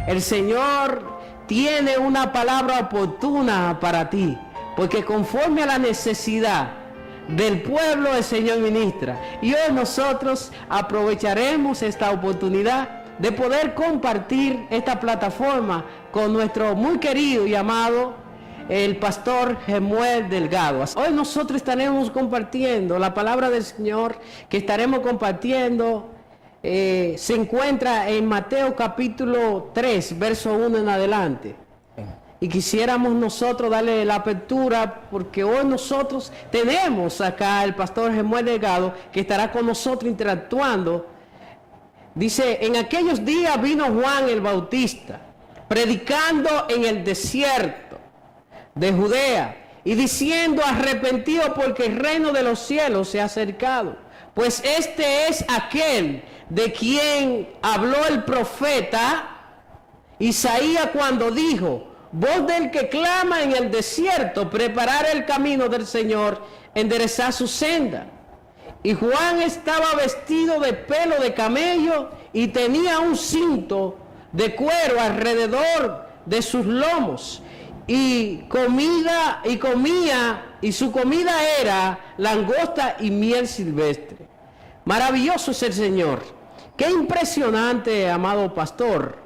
El Señor tiene una palabra oportuna para ti, porque conforme a la necesidad del pueblo el Señor ministra. Y hoy nosotros aprovecharemos esta oportunidad de poder compartir esta plataforma con nuestro muy querido y amado el pastor Jemuel Delgado. Hoy nosotros estaremos compartiendo la palabra del Señor, que estaremos compartiendo se encuentra en Mateo capítulo 3, verso 1 en adelante. Y quisiéramos nosotros darle la apertura, porque hoy nosotros tenemos acá el pastor Jemuel Delgado, que estará con nosotros interactuando. Dice: en aquellos días vino Juan el Bautista, predicando en el desierto de Judea, y diciendo: arrepentido, porque el reino de los cielos se ha acercado. Pues este es aquel de quien habló el profeta Isaías cuando dijo: voz del que clama en el desierto, preparar el camino del Señor, enderezar su senda. Y Juan estaba vestido de pelo de camello y tenía un cinto de cuero alrededor de sus lomos, y comía, y su comida era langosta y miel silvestre. Maravilloso es el Señor. Qué impresionante, amado pastor,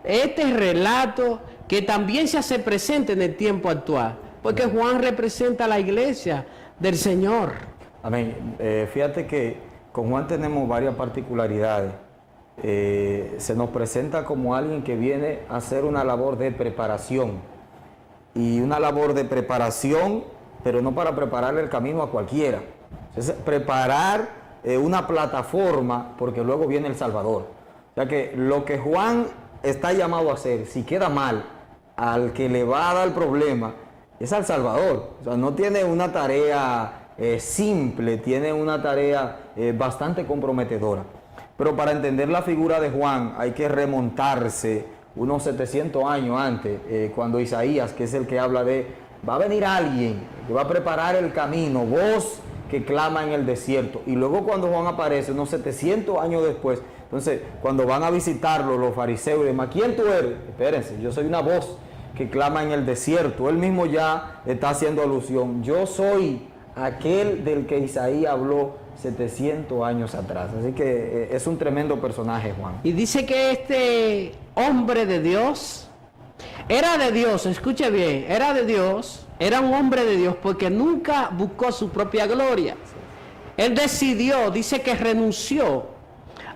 este relato que también se hace presente en el tiempo actual, porque Juan representa a la iglesia del Señor. Amén. Fíjate que con Juan tenemos varias particularidades. Se nos presenta como alguien que viene a hacer una labor de preparación, y una labor de preparación, pero no para prepararle el camino a cualquiera. Es preparar una plataforma, porque luego viene el Salvador. O sea que lo que Juan está llamado a hacer, si queda mal, al que le va a dar el problema es al Salvador. O sea, no tiene una tarea simple, tiene una tarea bastante comprometedora. Pero para entender la figura de Juan hay que remontarse unos 700 años antes, cuando Isaías, que es el que habla de: va a venir alguien que va a preparar el camino, voz que clama en el desierto. Y luego cuando Juan aparece, unos 700 años después, entonces cuando van a visitarlo los fariseos y demás: ¿quién tú eres? Espérense, yo soy una voz que clama en el desierto. Él mismo ya está haciendo alusión: yo soy aquel del que Isaías habló 700 años atrás. Así que es un tremendo personaje, Juan. Y dice que este hombre de Dios era de Dios, escuche bien, era de Dios, era un hombre de Dios, porque nunca buscó su propia gloria. Él decidió, dice que renunció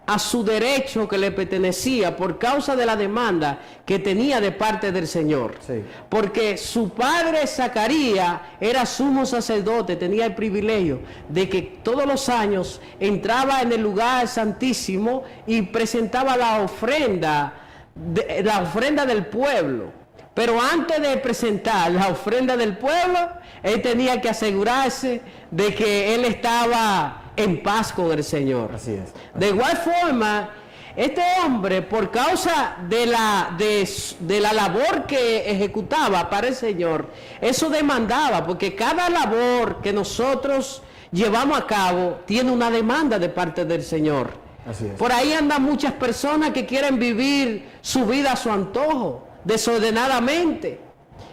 a su derecho que le pertenecía por causa de la demanda que tenía de parte del Señor. Sí. Porque su padre Zacarías era sumo sacerdote, tenía el privilegio de que todos los años entraba en el lugar santísimo y presentaba la ofrenda del pueblo. Pero antes de presentar la ofrenda del pueblo, él tenía que asegurarse de que él estaba en paz con el Señor. Así es. De igual forma, este hombre, por causa de la labor que ejecutaba para el Señor, eso demandaba, porque cada labor que nosotros llevamos a cabo tiene una demanda de parte del Señor. Así es. Por ahí andan muchas personas que quieren vivir su vida a su antojo, desordenadamente,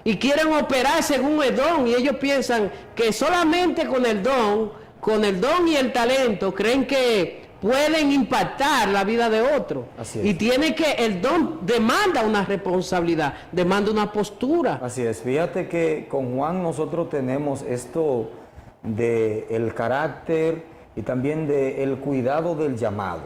y quieren operar según el don, y ellos piensan que solamente con el don y el talento creen que pueden impactar la vida de otro. Así es. Y tiene que, el don demanda una responsabilidad, demanda una postura. Así es. Fíjate que con Juan nosotros tenemos esto del carácter y también del cuidado del llamado.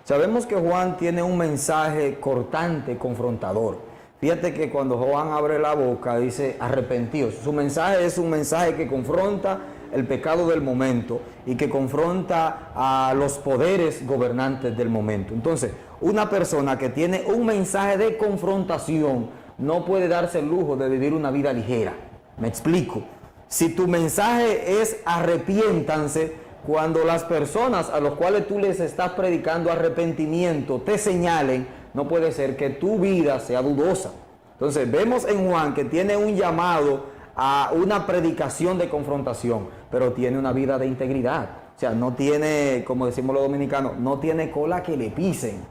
Sabemos que Juan tiene un mensaje cortante, confrontador. Fíjate que cuando Juan abre la boca dice: arrepentidos. Su mensaje es un mensaje que confronta el pecado del momento y que confronta a los poderes gobernantes del momento. Entonces, una persona que tiene un mensaje de confrontación no puede darse el lujo de vivir una vida ligera. Me explico. Si tu mensaje es arrepiéntanse, cuando las personas a las cuales tú les estás predicando arrepentimiento te señalen, no puede ser que tu vida sea dudosa. Entonces vemos en Juan que tiene un llamado a una predicación de confrontación, pero tiene una vida de integridad. O sea, no tiene, como decimos los dominicanos, no tiene cola que le pisen.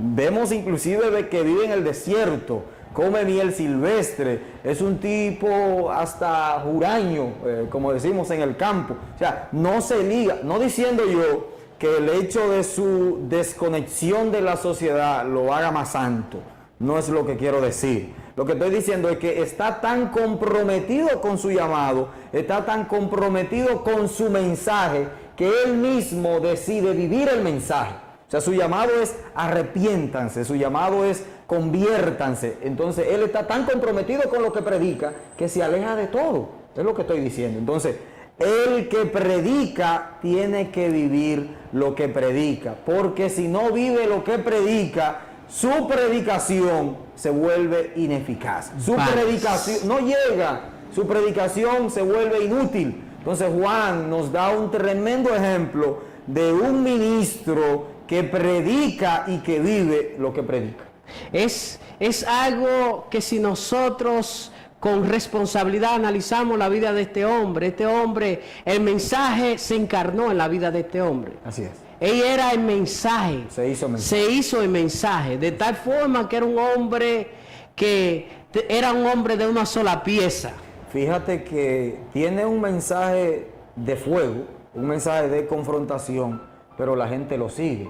Vemos inclusive de que vive en el desierto, come miel silvestre, es un tipo hasta huraño, como decimos en el campo. O sea, no se liga, no diciendo yo que el hecho de su desconexión de la sociedad lo haga más santo. No es lo que quiero decir. Lo que estoy diciendo es que está tan comprometido con su llamado, está tan comprometido con su mensaje, que él mismo decide vivir el mensaje. O sea, su llamado es arrepiéntanse, su llamado es conviértanse. Entonces, él está tan comprometido con lo que predica que se aleja de todo. Es lo que estoy diciendo. Entonces, el que predica tiene que vivir lo que predica, porque si no vive lo que predica, su predicación se vuelve ineficaz. Su predicación no llega, su predicación se vuelve inútil. Entonces Juan nos da un tremendo ejemplo de un ministro que predica y que vive lo que predica. Es algo que si nosotros con responsabilidad analizamos la vida de este hombre, el mensaje se encarnó en la vida de este hombre. Así es. Él era el mensaje. Se hizo mensaje. Se hizo el mensaje. De tal forma que era un hombre de una sola pieza. Fíjate que tiene un mensaje de fuego, un mensaje de confrontación, pero la gente lo sigue.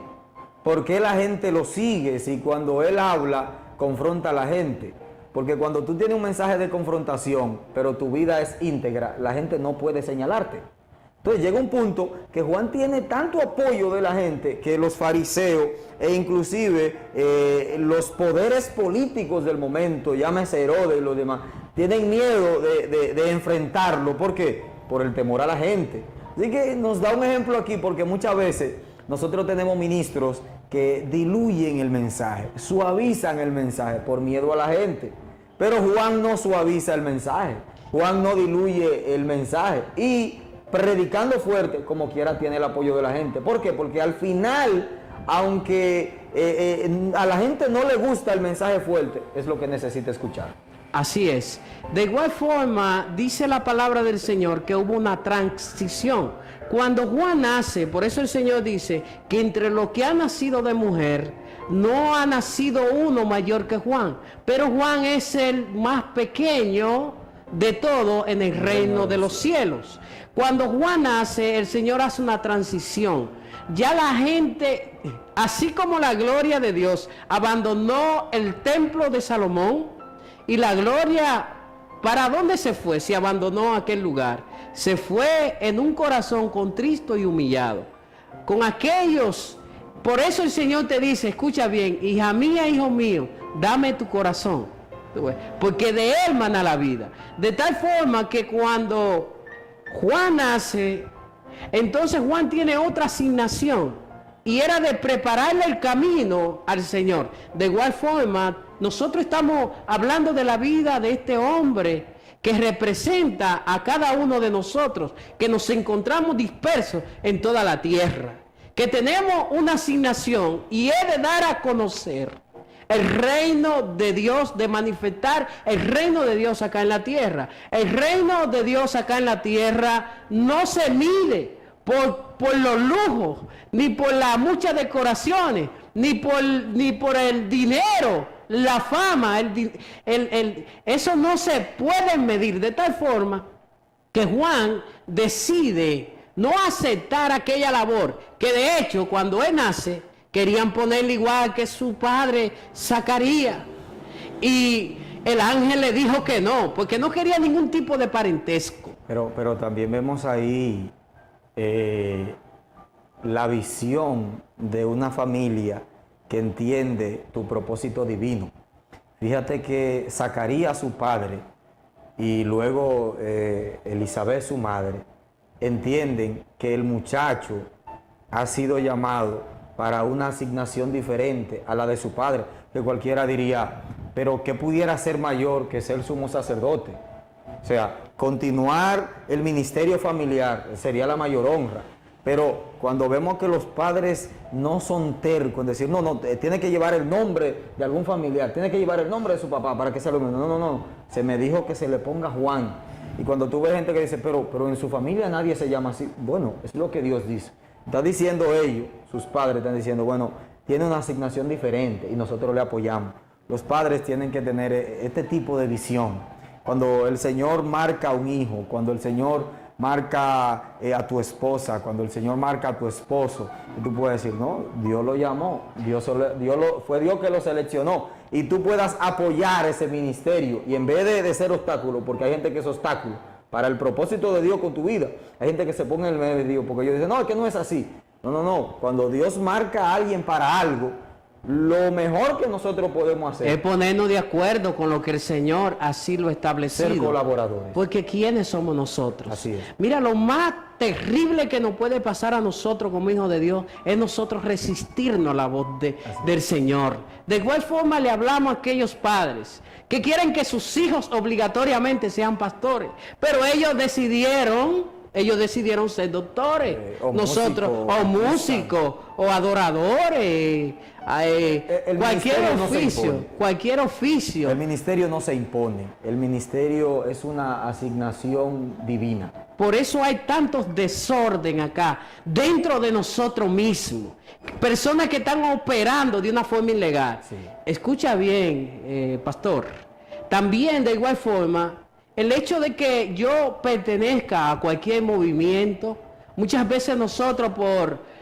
¿Por qué la gente lo sigue si cuando él habla confronta a la gente? Porque cuando tú tienes un mensaje de confrontación, pero tu vida es íntegra, la gente no puede señalarte. Entonces llega un punto que Juan tiene tanto apoyo de la gente que los fariseos e inclusive los poderes políticos del momento, llámese Herodes y los demás, tienen miedo de enfrentarlo. ¿Por qué? Por el temor a la gente. Así que nos da un ejemplo aquí, porque muchas veces nosotros tenemos ministros que diluyen el mensaje, suavizan el mensaje por miedo a la gente. Pero Juan no suaviza el mensaje, Juan no diluye el mensaje y predicando fuerte, como quiera, tiene el apoyo de la gente. ¿Por qué? Porque al final, aunque a la gente no le gusta el mensaje fuerte, es lo que necesita escuchar. Así es. De igual forma, dice la palabra del Señor que hubo una transición. Cuando Juan nace, por eso el Señor dice que entre los que han nacido de mujer, no ha nacido uno mayor que Juan. Pero Juan es el más pequeño de todo en el reino de los cielos. Cuando Juan nace, el Señor hace una transición. Ya la gente, así como la gloria de Dios, abandonó el templo de Salomón, y la gloria, ¿para dónde se fue? Se abandonó aquel lugar. Se fue en un corazón contristo y humillado. Con aquellos, por eso el Señor te dice, escucha bien, hija mía, hijo mío, dame tu corazón, porque de él mana la vida. De tal forma que cuando Juan nace, entonces Juan tiene otra asignación, y era de prepararle el camino al Señor. De igual forma, nosotros estamos hablando de la vida de este hombre que representa a cada uno de nosotros, que nos encontramos dispersos en toda la tierra, que tenemos una asignación y es de dar a conocer el reino de Dios, de manifestar el reino de Dios acá en la tierra. El reino de Dios acá en la tierra no se mide por los lujos, ni por las muchas decoraciones, ni por el dinero, la fama, eso no se puede medir. De tal forma que Juan decide no aceptar aquella labor, que de hecho cuando él nace, querían ponerle igual que su padre Zacarías. Y el ángel le dijo que no, porque no quería ningún tipo de parentesco. Pero también vemos ahí la visión de una familia que entiende tu propósito divino. Fíjate que Zacarías, su padre, y luego Elizabeth, su madre, entienden que el muchacho ha sido llamado para una asignación diferente a la de su padre, que cualquiera diría, pero ¿qué pudiera ser mayor que ser sumo sacerdote? O sea, continuar el ministerio familiar sería la mayor honra. Pero cuando vemos que los padres no son tercos en decir, no, tiene que llevar el nombre de algún familiar, tiene que llevar el nombre de su papá para que sea lo mismo. No, se me dijo que se le ponga Juan. Y cuando tú ves gente que dice, pero en su familia nadie se llama así, bueno, es lo que Dios dice. Está diciendo ellos, sus padres están diciendo, bueno, tiene una asignación diferente y nosotros le apoyamos. Los padres tienen que tener este tipo de visión. Cuando el Señor marca a un hijo, cuando el Señor marca a tu esposa, cuando el Señor marca a tu esposo, y tú puedes decir, no, Dios lo llamó, fue Dios que lo seleccionó, y tú puedas apoyar ese ministerio, y en vez de ser obstáculo, porque hay gente que es obstáculo para el propósito de Dios con tu vida, hay gente que se pone en el medio, porque ellos dicen, no, es que no es así. No, cuando Dios marca a alguien para algo, lo mejor que nosotros podemos hacer es ponernos de acuerdo con lo que el Señor así lo ha establecido. Ser colaboradores. Porque ¿quiénes somos nosotros? Así es. Mira, lo más terrible que nos puede pasar a nosotros como hijos de Dios es nosotros resistirnos a la voz del Señor. De igual forma le hablamos a aquellos padres que quieren que sus hijos obligatoriamente sean pastores, pero ellos decidieron ser doctores, nosotros, o músicos, o adoradores, cualquier oficio. El ministerio no se impone, el ministerio es una asignación divina. Por eso hay tantos desorden acá, dentro de nosotros mismos. Personas que están operando de una forma ilegal. Sí. Escucha bien, pastor. También de igual forma, el hecho de que yo pertenezca a cualquier movimiento, muchas veces nosotros por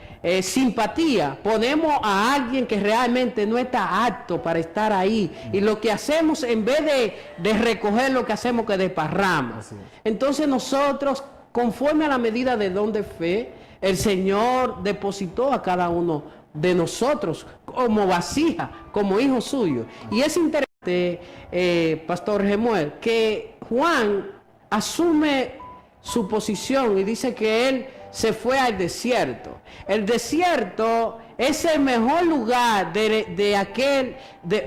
simpatía ponemos a alguien que realmente no está apto para estar ahí. Y lo que hacemos, en vez de recoger, lo que hacemos es que desparramos. Entonces nosotros, conforme a la medida de don de fe, el Señor depositó a cada uno de nosotros como vasija, como hijo suyo. Y es interesante, Pastor Gemuel, que Juan asume su posición y dice que él se fue al desierto. El desierto es el mejor lugar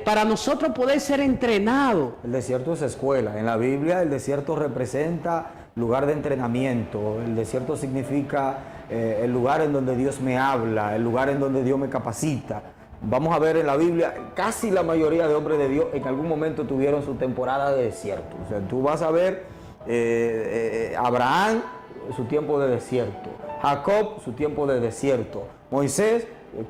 para nosotros poder ser entrenados. El desierto es escuela. En la Biblia el desierto representa lugar de entrenamiento. El desierto significa el lugar en donde Dios me habla, el lugar en donde Dios me capacita. Vamos a ver en la Biblia, casi la mayoría de hombres de Dios en algún momento tuvieron su temporada de desierto. O sea, tú vas a ver Abraham, su tiempo de desierto. Jacob, su tiempo de desierto. Moisés,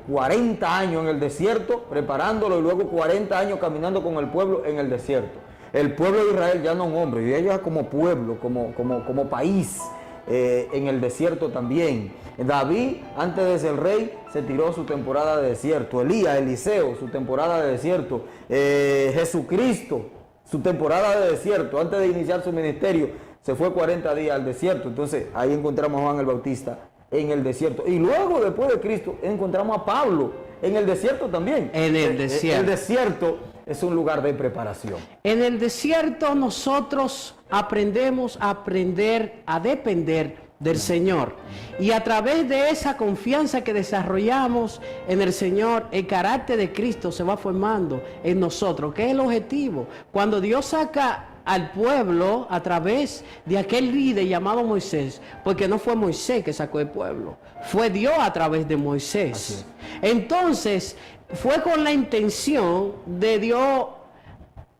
40 años en el desierto, preparándolo, y luego 40 años caminando con el pueblo en el desierto. El pueblo de Israel ya no un hombre, y ellos como pueblo, como país, en el desierto también. David, antes de ser rey, se tiró su temporada de desierto. Eliseo, su temporada de desierto. Jesucristo, su temporada de desierto. Antes de iniciar su ministerio, se fue 40 días al desierto. Entonces, ahí encontramos a Juan el Bautista en el desierto. Y luego, después de Cristo, encontramos a Pablo en el desierto también. En el desierto. El desierto es un lugar de preparación. En el desierto nosotros aprendemos a depender del Señor. Y a través de esa confianza que desarrollamos en el Señor, el carácter de Cristo se va formando en nosotros, que es el objetivo. Cuando Dios saca al pueblo a través de aquel líder llamado Moisés, porque no fue Moisés que sacó el pueblo, fue Dios a través de Moisés. Entonces, fue con la intención de Dios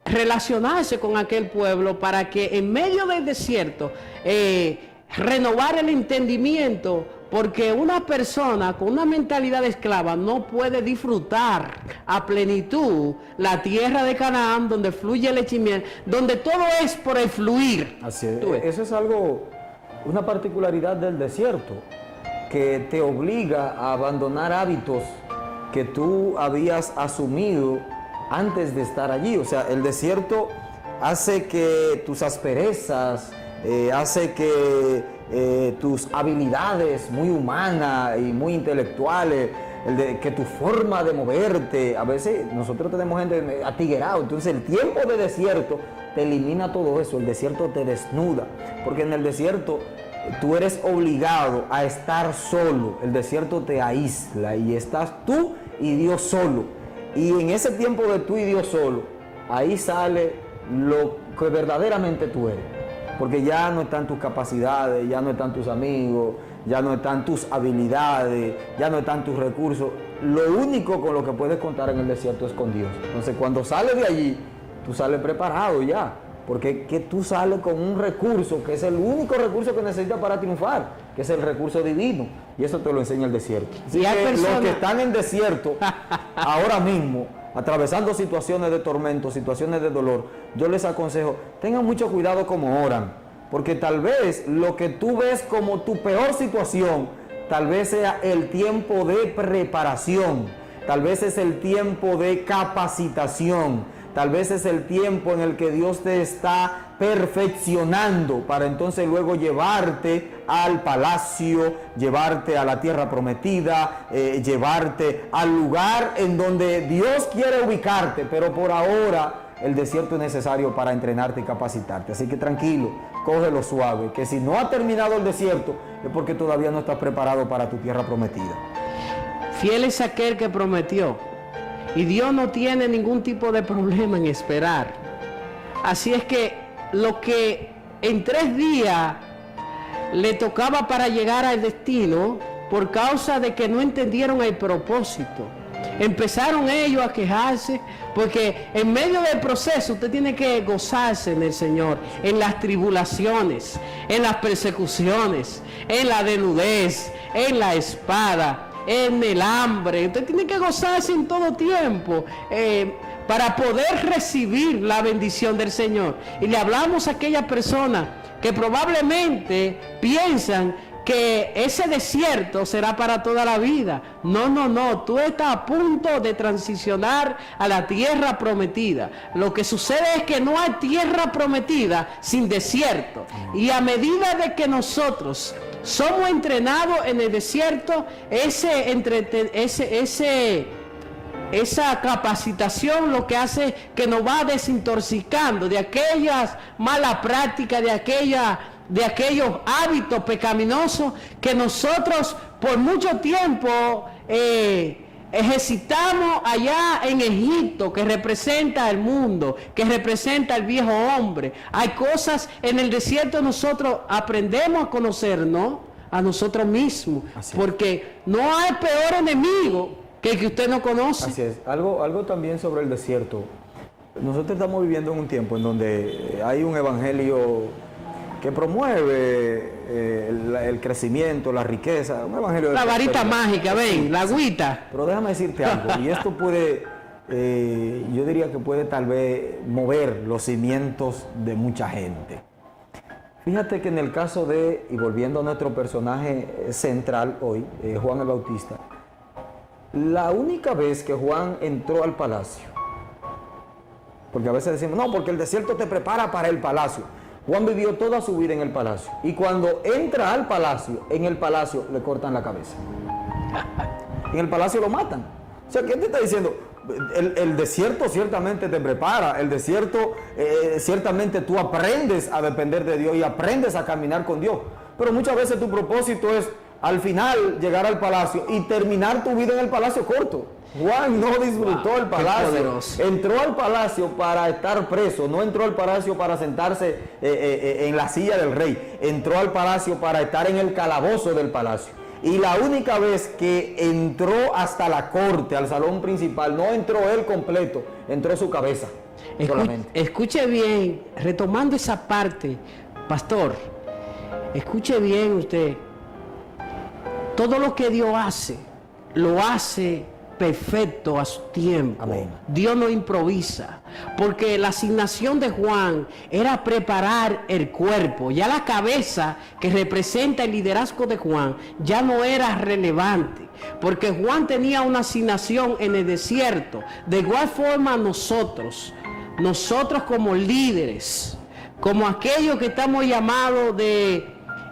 relacionarse con aquel pueblo para que en medio del desierto renovar el entendimiento, porque una persona con una mentalidad de esclava no puede disfrutar a plenitud la tierra de Canaán, donde fluye leche y miel, donde todo es por el fluir. Así es. Eso es algo, una particularidad del desierto, que te obliga a abandonar hábitos que tú habías asumido antes de estar allí. O sea, el desierto hace que tus asperezas, hace que tus habilidades muy humanas y muy intelectuales, que tu forma de moverte, a veces nosotros tenemos gente atiguerado, entonces el tiempo de desierto te elimina todo eso, el desierto te desnuda, porque en el desierto tú eres obligado a estar solo, el desierto te aísla y estás tú y Dios solo, y en ese tiempo de tú y Dios solo, ahí sale lo que verdaderamente tú eres. Porque ya no están tus capacidades, ya no están tus amigos, ya no están tus habilidades, ya no están tus recursos. Lo único con lo que puedes contar en el desierto es con Dios. Entonces, cuando sales de allí, tú sales preparado ya. Porque que tú sales con un recurso, que es el único recurso que necesitas para triunfar, que es el recurso divino. Y eso te lo enseña el desierto. Así Y hay que personas- los que están en desierto ahora mismo, atravesando situaciones de tormento, situaciones de dolor, yo les aconsejo, tengan mucho cuidado como oran, porque tal vez lo que tú ves como tu peor situación, tal vez sea el tiempo de preparación, tal vez es el tiempo de capacitación, tal vez es el tiempo en el que Dios te está perfeccionando para entonces luego llevarte al palacio, llevarte a la tierra prometida, llevarte al lugar en donde Dios quiere ubicarte, pero por ahora el desierto es necesario para entrenarte y capacitarte. Así que tranquilo, cógelo suave, que si no ha terminado el desierto es porque todavía no estás preparado para tu tierra prometida. Fiel es aquel que prometió. Y Dios no tiene ningún tipo de problema en esperar. Así es que lo que en 3 días le tocaba para llegar al destino, por causa de que no entendieron el propósito, empezaron ellos a quejarse, porque en medio del proceso usted tiene que gozarse en el Señor, en las tribulaciones, en las persecuciones, en la desnudez, en la espada, en el hambre. Usted tiene que gozarse en todo tiempo para poder recibir la bendición del Señor. Y le hablamos a aquellas personas que probablemente piensan que ese desierto será para toda la vida. No, no, no. Tú estás a punto de transicionar a la tierra prometida. Lo que sucede es que no hay tierra prometida sin desierto. Y a medida de que nosotros somos entrenados en el desierto, esa capacitación lo que hace es que nos va desintoxicando de aquellas malas prácticas, de aquellos hábitos pecaminosos que nosotros por mucho tiempo ejercitamos allá en Egipto, que representa el mundo, que representa el viejo hombre. Hay cosas en el desierto, nosotros aprendemos a conocernos a nosotros mismos, porque no hay peor enemigo que el que usted no conoce. Así es. Algo también sobre el desierto. Nosotros estamos viviendo en un tiempo en donde hay un evangelio que promueve el crecimiento, la riqueza, un evangelio de La varita mágica, ven, la agüita. Pero déjame decirte algo, y esto puede, yo diría que puede tal vez mover los cimientos de mucha gente. Fíjate que en el caso de, y volviendo a nuestro personaje central hoy, Juan el Bautista, la única vez que Juan entró al palacio, porque a veces decimos, no, porque el desierto te prepara para el palacio. Juan vivió toda su vida en el palacio, y cuando entra al palacio, en el palacio le cortan la cabeza. En el palacio lo matan. O sea, ¿qué te está diciendo? El desierto ciertamente te prepara, el desierto ciertamente tú aprendes a depender de Dios y aprendes a caminar con Dios, pero muchas veces tu propósito es al final llegar al palacio y terminar tu vida en el palacio corto. Juan no disfrutó el palacio, entró al palacio para estar preso, no entró al palacio para sentarse en la silla del rey, entró al palacio para estar en el calabozo del palacio. Y la única vez que entró hasta la corte, al salón principal, no entró él completo, entró su cabeza solamente. Escuche bien, retomando esa parte, pastor, escuche bien usted. Todo lo que Dios hace, lo hace perfecto a su tiempo. Amén. Dios no improvisa, porque la asignación de Juan era preparar el cuerpo. Ya la cabeza, que representa el liderazgo de Juan, ya no era relevante, porque Juan tenía una asignación en el desierto. De igual forma nosotros como líderes, como aquellos que estamos llamados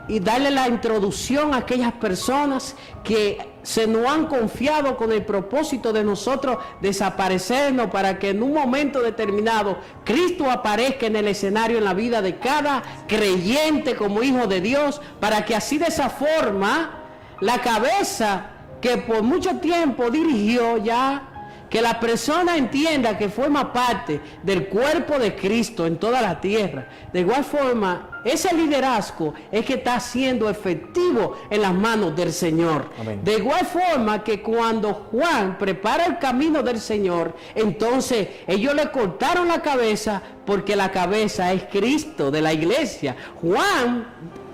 y darle la introducción a aquellas personas que se nos han confiado con el propósito de nosotros desaparecernos, para que en un momento determinado Cristo aparezca en el escenario en la vida de cada creyente como hijo de Dios, para que así de esa forma la cabeza que por mucho tiempo dirigió ya, que la persona entienda que forma parte del cuerpo de Cristo en toda la tierra. De igual forma, ese liderazgo es que está siendo efectivo en las manos del Señor. Amén. De igual forma que cuando Juan prepara el camino del Señor, entonces ellos le cortaron la cabeza, porque la cabeza es Cristo de la iglesia. Juan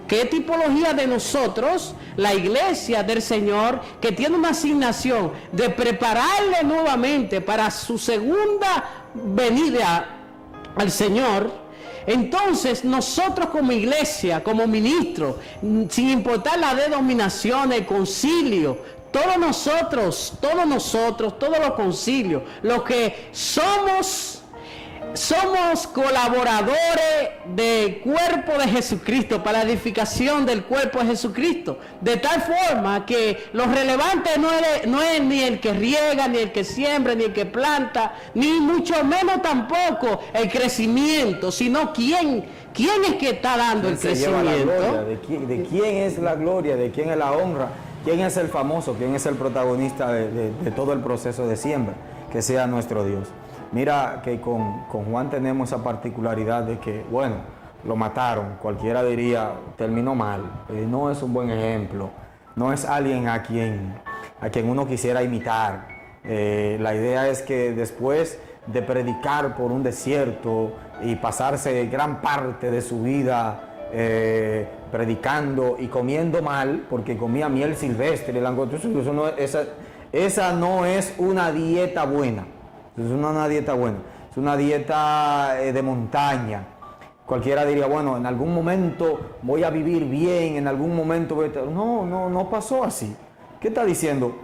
¿Qué tipología de nosotros, la iglesia del Señor, que tiene una asignación de prepararle nuevamente para su segunda venida al Señor? Entonces nosotros como iglesia, como ministros, sin importar la denominación, el concilio, todos nosotros, todos los concilios, los que somos colaboradores del cuerpo de Jesucristo, para la edificación del cuerpo de Jesucristo, de tal forma que lo relevante no es ni el que riega, ni el que siembra, ni el que planta, ni mucho menos tampoco el crecimiento, sino quién es que está dando el crecimiento. ¿De quién es la gloria? ¿De quién es la honra? ¿Quién es el famoso? ¿Quién es el protagonista de todo el proceso de siembra? Que sea nuestro Dios. Mira que con Juan tenemos esa particularidad de que, bueno, lo mataron, cualquiera diría, terminó mal, no es un buen ejemplo, no es alguien a quien uno quisiera imitar. La idea es que después de predicar por un desierto y pasarse gran parte de su vida predicando y comiendo mal, porque comía miel silvestre, esa no es una dieta buena. Es una dieta buena, es una dieta de montaña. Cualquiera diría, bueno, en algún momento voy a vivir bien, en algún momento voy a... No pasó así. ¿Qué está diciendo?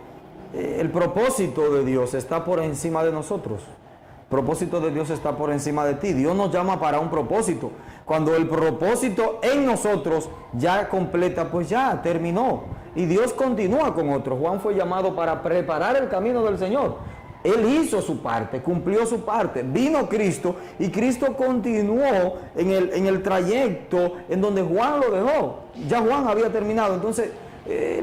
El propósito de Dios está por encima de nosotros. El propósito de Dios está por encima de ti. Dios nos llama para un propósito. Cuando el propósito en nosotros ya completa, pues ya terminó. Y Dios continúa con otro. Juan fue llamado para preparar el camino del Señor. Él hizo su parte, cumplió su parte. Vino Cristo y Cristo continuó en el trayecto en donde Juan lo dejó. Ya Juan había terminado. Entonces,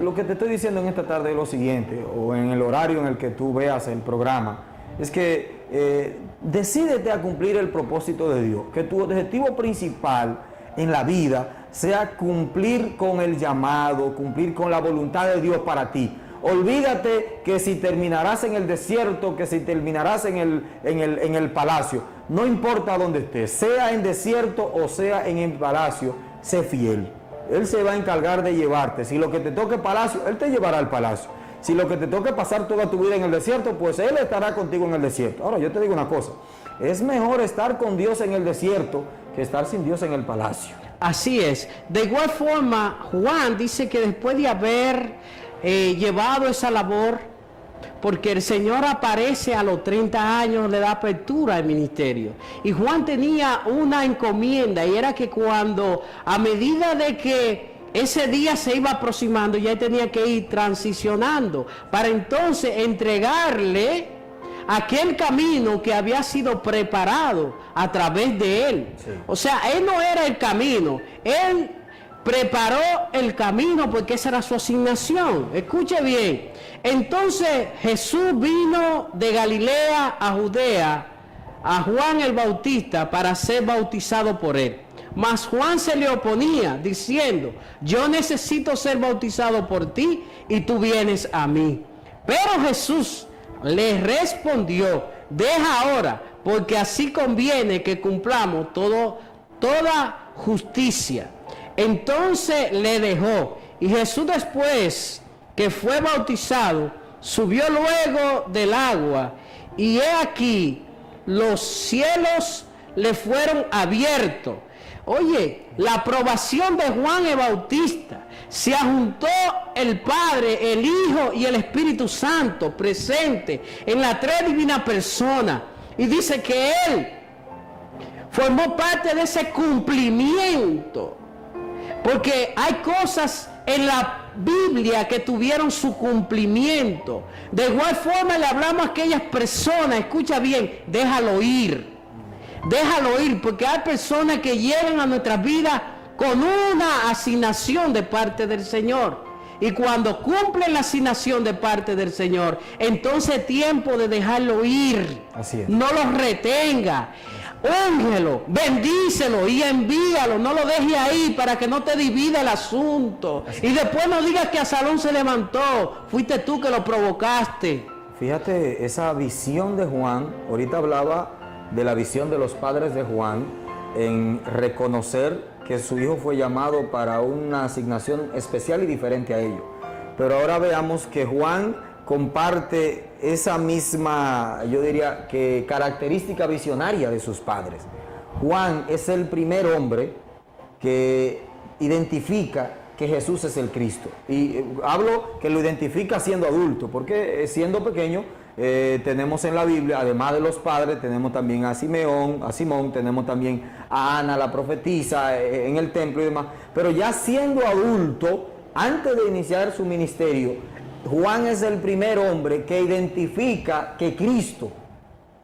lo que te estoy diciendo en esta tarde es lo siguiente, o en el horario en el que tú veas el programa, es que decídete a cumplir el propósito de Dios. Que tu objetivo principal en la vida sea cumplir con el llamado, cumplir con la voluntad de Dios para ti. Olvídate que si terminarás en el desierto, que si terminarás en el palacio, no importa dónde estés, sea en desierto o sea en el palacio, sé fiel. Él se va a encargar de llevarte. Si lo que te toque palacio, Él te llevará al palacio. Si lo que te toque pasar toda tu vida en el desierto, pues Él estará contigo en el desierto. Ahora, yo te digo una cosa, es mejor estar con Dios en el desierto que estar sin Dios en el palacio. Así es. De igual forma, Juan dice que después de haber llevado esa labor, porque el Señor aparece a los 30 años, le da apertura al ministerio. Y Juan tenía una encomienda, y era que cuando, a medida de que ese día se iba aproximando, ya tenía que ir transicionando, para entonces entregarle aquel camino que había sido preparado a través de él. Sí. O sea, él no era el camino, él preparó el camino porque esa era su asignación. Escuche bien. Entonces Jesús vino de Galilea a Judea a Juan el Bautista para ser bautizado por él. Mas Juan se le oponía diciendo: yo necesito ser bautizado por ti y tú vienes a mí. Pero Jesús le respondió: deja ahora, porque así conviene que cumplamos toda justicia. Entonces le dejó, y Jesús, después que fue bautizado, subió luego del agua, y he aquí los cielos le fueron abiertos. Oye, la aprobación de Juan el Bautista, se juntó el Padre, el Hijo y el Espíritu Santo presente en la tres divinas personas, y dice que Él formó parte de ese cumplimiento. Porque hay cosas en la Biblia que tuvieron su cumplimiento. De igual forma le hablamos a aquellas personas, escucha bien, déjalo ir, porque hay personas que llegan a nuestras vidas con una asignación de parte del Señor. Y cuando cumplen la asignación de parte del Señor, entonces es tiempo de dejarlo ir. Así es. No lo retenga. Úngelo, bendícelo y envíalo, no lo deje ahí para que no te divida el asunto. Y después no digas que Absalón se levantó, fuiste tú que lo provocaste. Fíjate, esa visión de Juan, ahorita hablaba de la visión de los padres de Juan en reconocer que su hijo fue llamado para una asignación especial y diferente a ellos. Pero ahora veamos que Juan comparte esa misma, yo diría que característica visionaria de sus padres. Juan es el primer hombre que identifica que Jesús es el Cristo. Y hablo que lo identifica siendo adulto, porque siendo pequeño tenemos en la Biblia, además de los padres, tenemos también a Simón, tenemos también a Ana, la profetisa, en el templo y demás. Pero ya siendo adulto, antes de iniciar su ministerio, Juan es el primer hombre que identifica que Cristo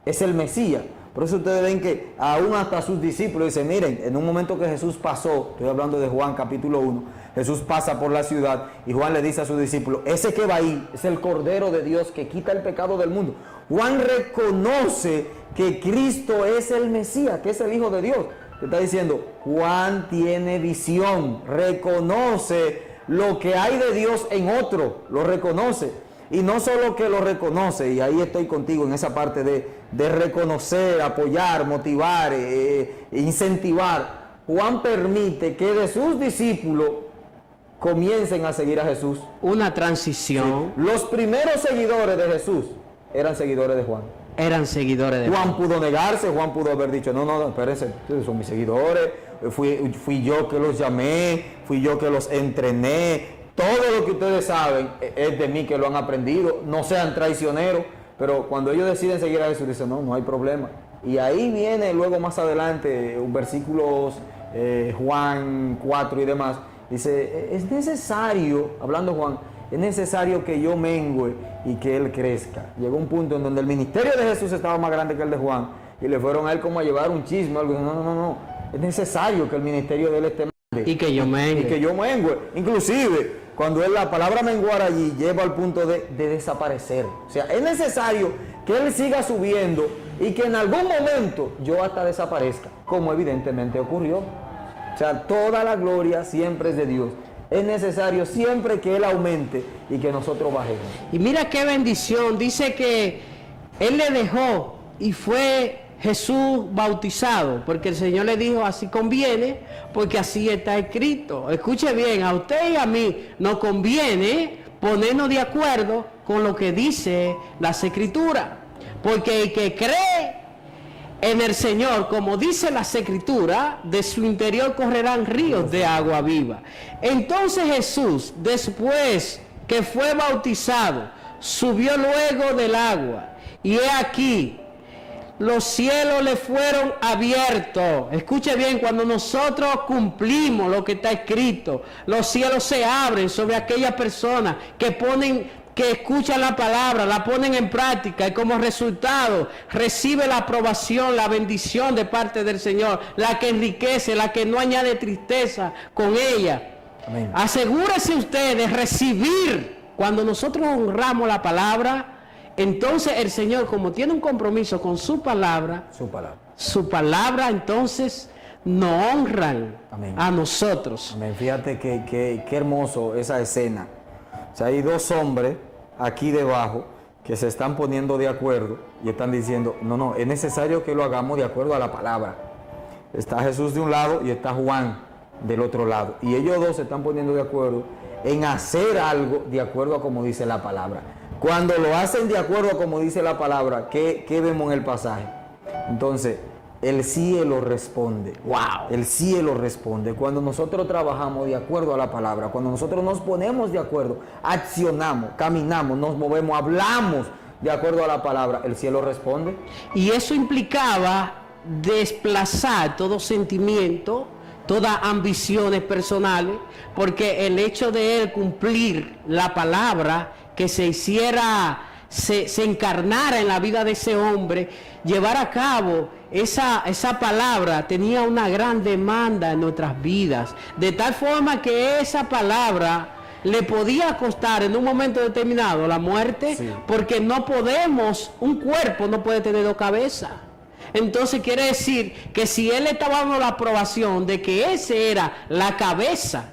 es el Mesías. Por eso ustedes ven que aún hasta sus discípulos dicen, miren, en un momento que Jesús pasó, estoy hablando de Juan capítulo 1, Jesús pasa por la ciudad y Juan le dice a sus discípulos, ese que va ahí es el Cordero de Dios que quita el pecado del mundo. Juan reconoce que Cristo es el Mesías, que es el Hijo de Dios. Te está diciendo, Juan tiene visión, reconoce lo que hay de Dios en otro, lo reconoce. Y no solo que lo reconoce, y ahí estoy contigo en esa parte de reconocer, apoyar, motivar, incentivar. Juan permite que de sus discípulos comiencen a seguir a Jesús. Una transición. Sí. Los primeros seguidores de Jesús eran seguidores de Juan. Eran seguidores de Juan. Pudo negarse, Juan pudo haber dicho, no, espérense, ustedes son mis seguidores, fui yo que los llamé, fui yo que los entrené. Todo lo que ustedes saben es de mí que lo han aprendido, no sean traicioneros, pero cuando ellos deciden seguir a Jesús, dicen, no hay problema. Y ahí viene luego más adelante, versículos Juan 4 y demás, dice, es necesario, hablando Juan, es necesario que yo mengüe y que él crezca. Llegó un punto en donde el ministerio de Jesús estaba más grande que el de Juan, y le fueron a él como a llevar un chisme, algo. No, es necesario que el ministerio de él esté y que yo mengue. Y que yo mengue. Inclusive, cuando él, la palabra menguar allí lleva al punto de desaparecer. O sea, es necesario que él siga subiendo y que en algún momento yo hasta desaparezca, como evidentemente ocurrió. O sea, toda la gloria siempre es de Dios. Es necesario siempre que él aumente y que nosotros bajemos. Y mira qué bendición. Dice que él le dejó y fue Jesús bautizado, porque el Señor le dijo, así conviene, porque así está escrito. Escuche bien, a usted y a mí nos conviene ponernos de acuerdo con lo que dice las Escrituras, porque el que cree en el Señor, como dice las Escrituras, de su interior correrán ríos de agua viva. Entonces Jesús, después que fue bautizado, subió luego del agua, y he aquí, los cielos le fueron abiertos. Escuche bien, cuando nosotros cumplimos lo que está escrito, los cielos se abren sobre aquellas personas que escuchan la palabra, la ponen en práctica y como resultado recibe la aprobación, la bendición de parte del Señor, la que enriquece, la que no añade tristeza con ella. Amén. Asegúrese usted de recibir, cuando nosotros honramos la palabra. Entonces el Señor, como tiene un compromiso con su palabra, su palabra entonces nos honran. Amén. A nosotros. Amén. Fíjate que hermoso esa escena. O sea, hay dos hombres aquí debajo que se están poniendo de acuerdo y están diciendo, no, es necesario que lo hagamos de acuerdo a la palabra. Está Jesús de un lado y está Juan del otro lado. Y ellos dos se están poniendo de acuerdo en hacer algo de acuerdo a como dice la palabra. Cuando lo hacen de acuerdo a como dice la palabra, ¿qué vemos en el pasaje? Entonces, el cielo responde. ¡Wow! El cielo responde. Cuando nosotros trabajamos de acuerdo a la palabra, cuando nosotros nos ponemos de acuerdo, accionamos, caminamos, nos movemos, hablamos de acuerdo a la palabra, el cielo responde. Y eso implicaba desplazar todo sentimiento, todas ambiciones personales, porque el hecho de él cumplir la palabra, que se hiciera, se encarnara en la vida de ese hombre, llevar a cabo esa palabra tenía una gran demanda en nuestras vidas, de tal forma que esa palabra le podía costar en un momento determinado la muerte, sí. Porque no podemos, un cuerpo no puede tener dos cabezas. Entonces quiere decir que si él estaba dando la aprobación de que ese era la cabeza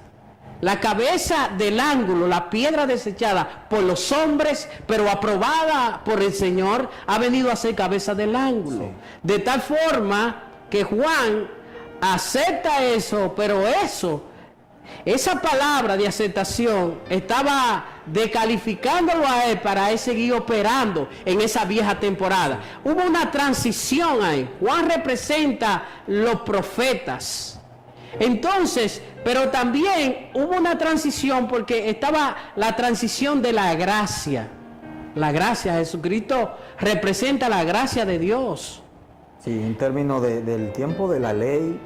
del ángulo, la piedra desechada por los hombres, pero aprobada por el Señor, ha venido a ser cabeza del ángulo. Sí. De tal forma que Juan, acepta eso, pero esa palabra de aceptación estaba descalificándolo a él para él seguir operando en esa vieja temporada. Hubo una transición ahí. Juan representa los profetas. Entonces, pero también hubo una transición porque estaba la transición de la gracia. La gracia, Jesucristo representa la gracia de Dios. Sí, en términos del tiempo de la ley,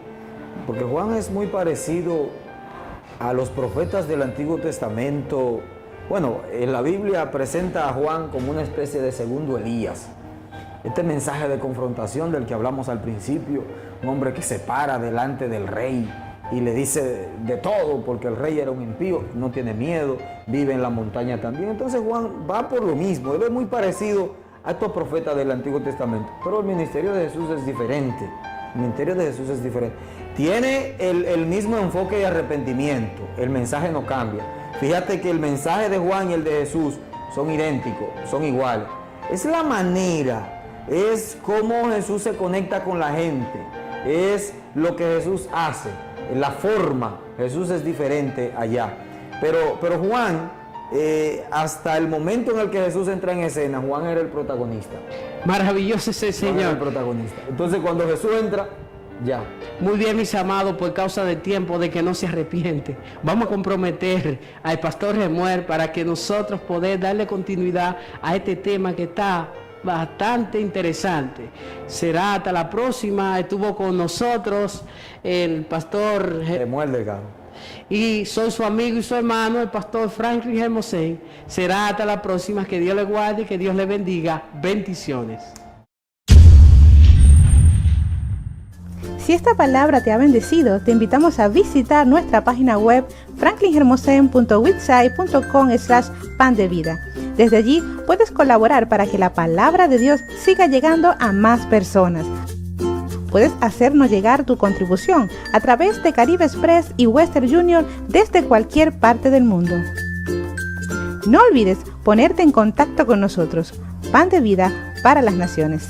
porque Juan es muy parecido a los profetas del Antiguo Testamento. Bueno, en la Biblia presenta a Juan como una especie de segundo Elías. Este mensaje de confrontación del que hablamos al principio, un hombre que se para delante del rey y le dice de todo, porque el rey era un impío, no tiene miedo, vive en la montaña también. Entonces Juan va por lo mismo, él es muy parecido a estos profetas del Antiguo Testamento, pero el ministerio de Jesús es diferente. El ministerio de Jesús es diferente. Tiene el mismo enfoque de arrepentimiento, el mensaje no cambia. Fíjate que el mensaje de Juan y el de Jesús son idénticos, son iguales. Es la manera, es cómo Jesús se conecta con la gente, es lo que Jesús hace, la forma. Jesús es diferente allá. Pero Juan, hasta el momento en el que Jesús entra en escena, Juan era el protagonista. Maravilloso ese Señor. Juan era el protagonista. Entonces cuando Jesús entra, ya. Muy bien, mis amados, por causa del tiempo, de que no se arrepiente. Vamos a comprometer al pastor Remuel para que nosotros poder darle continuidad a este tema que está bastante interesante. Será hasta la próxima. Estuvo con nosotros el pastor Remuel Delgado. Y soy su amigo y su hermano, el pastor Franklin Hermosén. Será hasta la próxima. Que Dios le guarde, que Dios le bendiga. Bendiciones. Si esta palabra te ha bendecido, te invitamos a visitar nuestra página web franklinhermosen.wixsite.com/pan de vida. Desde allí puedes colaborar para que la palabra de Dios siga llegando a más personas. Puedes hacernos llegar tu contribución a través de Caribe Express y Western Union desde cualquier parte del mundo. No olvides ponerte en contacto con nosotros. Pan de vida para las naciones.